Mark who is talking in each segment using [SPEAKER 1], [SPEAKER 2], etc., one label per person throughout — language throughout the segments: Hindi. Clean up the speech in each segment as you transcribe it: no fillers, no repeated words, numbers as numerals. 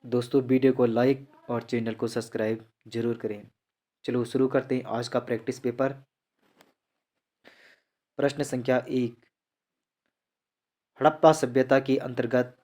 [SPEAKER 1] दोस्तों वीडियो को लाइक और चैनल को सब्सक्राइब जरूर करें। चलो शुरू करते हैं आज का प्रैक्टिस पेपर। प्रश्न संख्या 1। हड़प्पा सभ्यता के अंतर्गत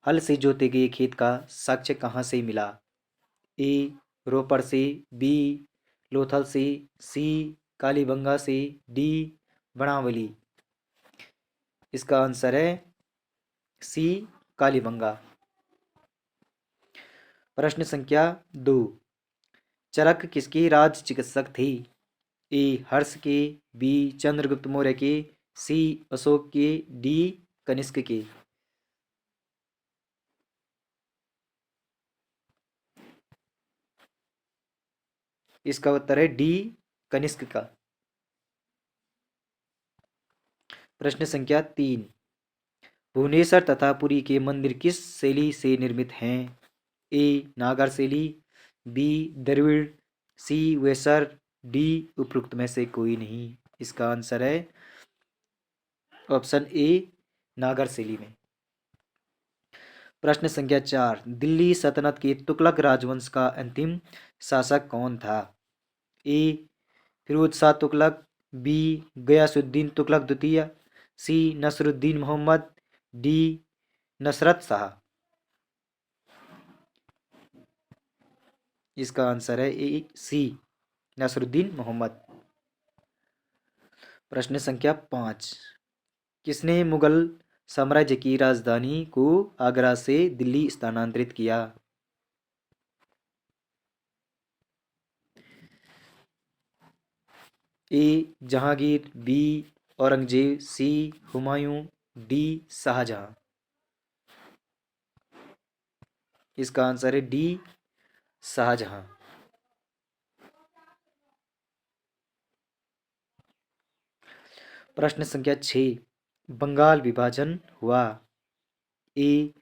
[SPEAKER 1] हल से जोते गए खेत का साक्ष्य कहाँ से मिला? ए रोपड़ से, बी लोथल से, सी कालीबंगा से, डी बनावली। इसका आंसर है सी कालीबंगा। प्रश्न संख्या 2। चरक किसके राज चिकित्सक थे? ए हर्ष के, बी चंद्रगुप्त मौर्य के, सी अशोक के, डी कनिष्क के। इसका उत्तर है डी कनिष्क का। प्रश्न संख्या 3। भुवनेश्वर तथा पुरी के मंदिर किस शैली से निर्मित हैं? ए नागर शैली, बी द्रविड़, सी वेसर, डी उपरोक्त में से कोई नहीं। इसका आंसर है ऑप्शन ए नागर शैली में। प्रश्न संख्या 4। दिल्ली सल्तनत के तुगलक राजवंश का अंतिम शासक कौन था? ए फिरोज शाह तुगलक, बी गयासुद्दीन तुगलक द्वितीय, सी नसरुद्दीन मोहम्मद, डी नसरत शाह। इसका आंसर है ए सी नसरुद्दीन मोहम्मद। प्रश्न संख्या 5। किसने मुगल साम्राज्य की राजधानी को आगरा से दिल्ली स्थानांतरित किया? ए जहांगीर, बी औरंगजेब, सी हुमायूं, डी शाहजहां। इसका आंसर है डी शाहजहां। प्रश्न संख्या 6। बंगाल विभाजन हुआ? ए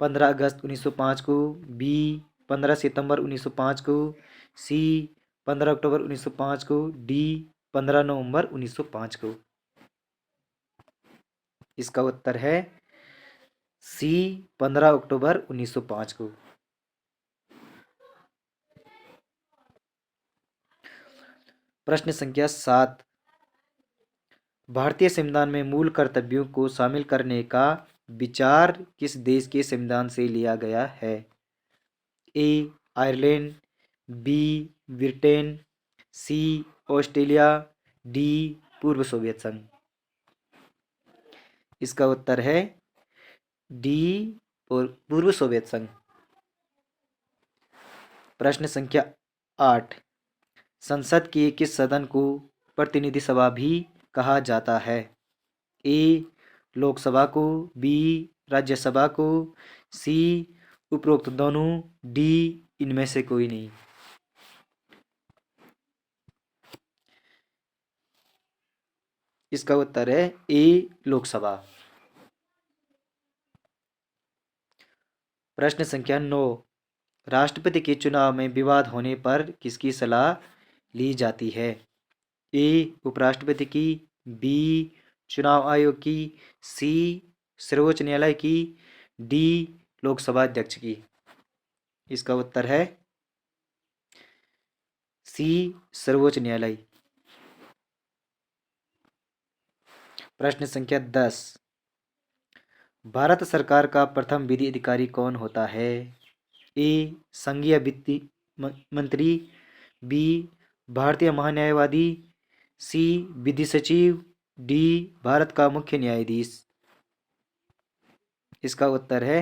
[SPEAKER 1] 15 अगस्त 1905 को, बी 15 सितंबर 1905 को, सी 15 अक्टूबर 1905 को, डी 15 नवंबर 1905 को। इसका उत्तर है सी 15 अक्टूबर 1905 को। प्रश्न संख्या 7। भारतीय संविधान में मूल कर्तव्यों को शामिल करने का विचार किस देश के संविधान से लिया गया है? ए आयरलैंड, बी ब्रिटेन, सी ऑस्ट्रेलिया, डी पूर्व सोवियत संघ। इसका उत्तर है डी पूर्व सोवियत संघ। प्रश्न संख्या 8। संसद के किस सदन को प्रतिनिधि सभा भी कहा जाता है? ए लोकसभा को, बी राज्यसभा को, सी उपरोक्त दोनों, डी इनमें से कोई नहीं। इसका उत्तर है ए लोकसभा। प्रश्न संख्या 9। राष्ट्रपति के चुनाव में विवाद होने पर किसकी सलाह ली जाती है? ए उपराष्ट्रपति की, बी चुनाव आयोग की, सी सर्वोच्च न्यायालय की, डी लोकसभा अध्यक्ष की। इसका उत्तर है सी सर्वोच्च न्यायालय। प्रश्न संख्या 10। भारत सरकार का प्रथम विधि अधिकारी कौन होता है? ए संघीय वित्त मंत्री, बी भारतीय महान्यायवादी, सी विधि सचिव, डी भारत का मुख्य न्यायाधीश। इसका उत्तर है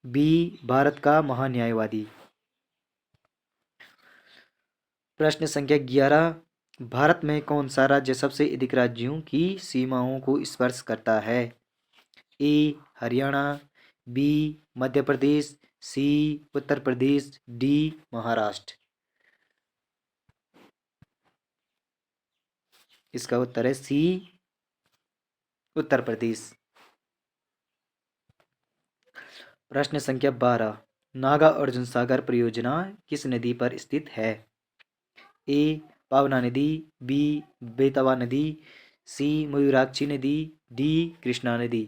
[SPEAKER 1] बी भारत का महान्यायवादी। प्रश्न संख्या 11। भारत में कौन सा राज्य सबसे अधिक राज्यों की सीमाओं को स्पर्श करता है? ए हरियाणा, बी मध्य प्रदेश, सी उत्तर प्रदेश, डी महाराष्ट्र। इसका उत्तर है सी उत्तर प्रदेश। प्रश्न संख्या 12। नागा अर्जुन सागर परियोजना किस नदी पर स्थित है? ए पावना नदी, बी बेतवा नदी, सी मयूराक्षी नदी, डी कृष्णा नदी।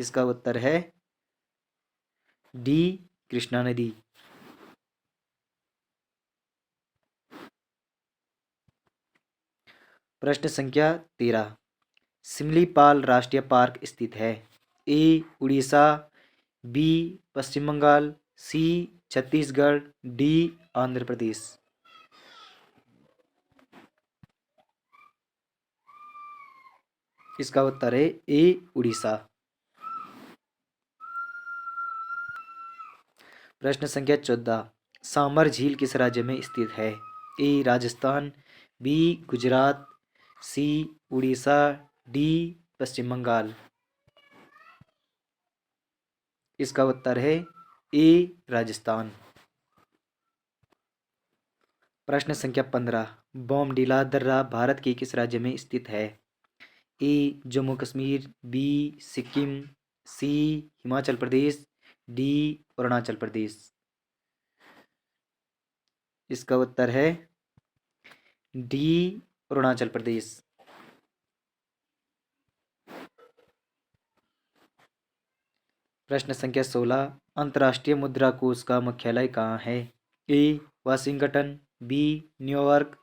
[SPEAKER 1] इसका उत्तर है डी, कृष्णा नदी। प्रश्न संख्या 13। सिमलीपाल राष्ट्रीय पार्क स्थित है? ए उड़ीसा, बी पश्चिम बंगाल, सी छत्तीसगढ़, डी आंध्र प्रदेश। इसका उत्तर है ए उड़ीसा। प्रश्न संख्या 14। सामर झील किस राज्य में स्थित है? ए राजस्थान, बी गुजरात, सी उड़ीसा, डी पश्चिम बंगाल। इसका उत्तर है ए राजस्थान। प्रश्न संख्या 15। बोमडीला दर्रा भारत के किस राज्य में स्थित है? ए जम्मू कश्मीर, बी सिक्किम, सी हिमाचल प्रदेश, डी अरुणाचल प्रदेश। इसका उत्तर है डी अरुणाचल प्रदेश। प्रश्न संख्या 16। अंतर्राष्ट्रीय मुद्रा कोष का मुख्यालय कहाँ है? A Washington, B New York,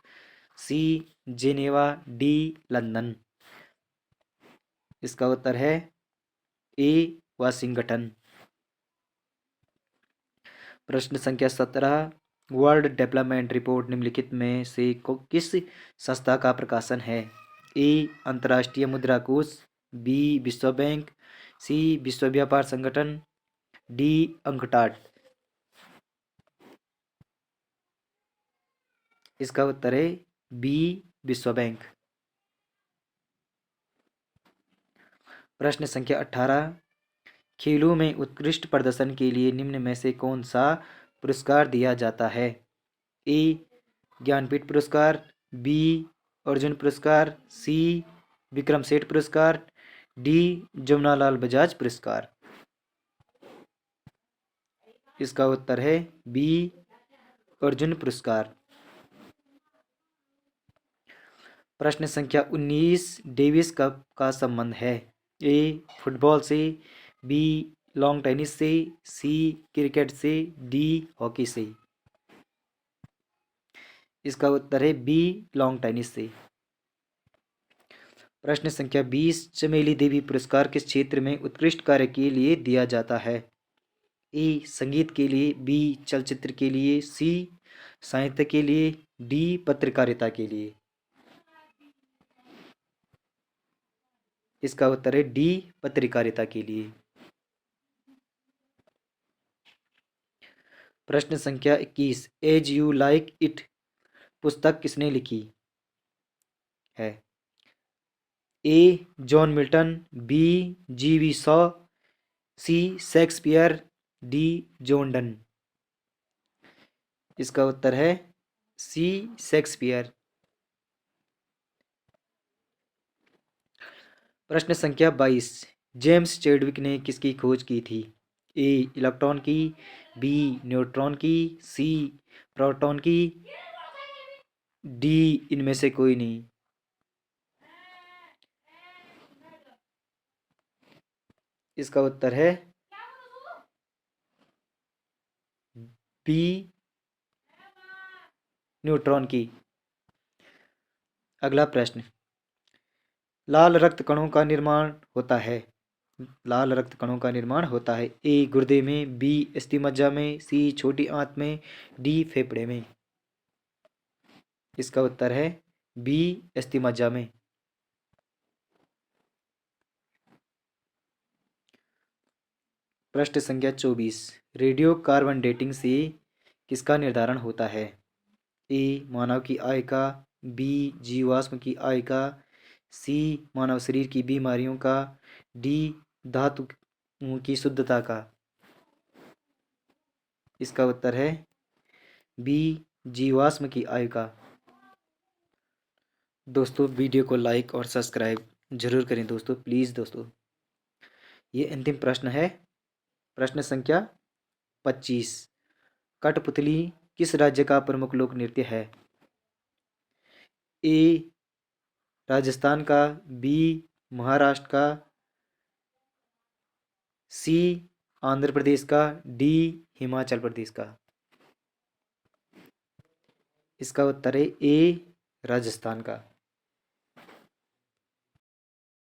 [SPEAKER 1] C Geneva, D London. इसका उत्तर है ए वाशिंगटन। प्रश्न संख्या 17। वर्ल्ड डेवलपमेंट रिपोर्ट निम्नलिखित में से किस संस्था का प्रकाशन है? ए अंतर्राष्ट्रीय मुद्रा कोष, बी विश्व बैंक, सी विश्व व्यापार संगठन, डी अंकटाड। इसका उत्तर है बी विश्व बैंक। प्रश्न संख्या 18। खेलों में उत्कृष्ट प्रदर्शन के लिए निम्न में से कौन सा पुरस्कार दिया जाता है? ए ज्ञानपीठ पुरस्कार, बी अर्जुन पुरस्कार, सी विक्रम सेठ पुरस्कार, डी जमुनालाल बजाज पुरस्कार। इसका उत्तर है बी अर्जुन पुरस्कार। प्रश्न संख्या 19। डेविस कप का संबंध है? ए फुटबॉल से, बी लॉन टेनिस से, सी क्रिकेट से, डी हॉकी से। इसका उत्तर है बी लॉन टेनिस से। प्रश्न संख्या 20। चमेली देवी पुरस्कार किस क्षेत्र में उत्कृष्ट कार्य के लिए दिया जाता है? ए संगीत के लिए, बी चलचित्र के लिए, सी साहित्य के लिए, डी पत्रकारिता के लिए। इसका उत्तर है डी पत्रकारिता के लिए। प्रश्न संख्या 21। एज यू लाइक इट पुस्तक किसने लिखी है? A John Milton, B G B. Shaw, C Shakespeare, D John Donne. इसका उत्तर है सी शेक्सपियर। प्रश्न संख्या 22। जेम्स चैडविक ने किसकी खोज की थी? ए इलेक्ट्रॉन की, बी न्यूट्रॉन की, सी प्रोटॉन की, डी इनमें से कोई नहीं। इसका उत्तर है बी न्यूट्रॉन की। अगला प्रश्न। लाल रक्त कणों का निर्माण होता है? लाल रक्त कणों का निर्माण होता है ए गुर्दे में, बी अस्थिमज्जा में, सी छोटी आंत में, डी फेफड़े में। इसका उत्तर है बी अस्थिमज्जा में। प्रश्न संख्या 24। रेडियो कार्बन डेटिंग से किसका निर्धारण होता है? ए मानव की आय का, बी जीवाश्म की आय का, सी मानव शरीर की बीमारियों का, डी धातु की शुद्धता का। इसका उत्तर है बी जीवाश्म की आय का। दोस्तों वीडियो को लाइक और सब्सक्राइब जरूर करें दोस्तों, प्लीज़ दोस्तों। ये अंतिम प्रश्न है। प्रश्न संख्या 25। कठपुतली किस राज्य का प्रमुख लोक नृत्य है? ए राजस्थान का, बी महाराष्ट्र का, सी आंध्र प्रदेश का, डी हिमाचल प्रदेश का। इसका उत्तर है ए राजस्थान का।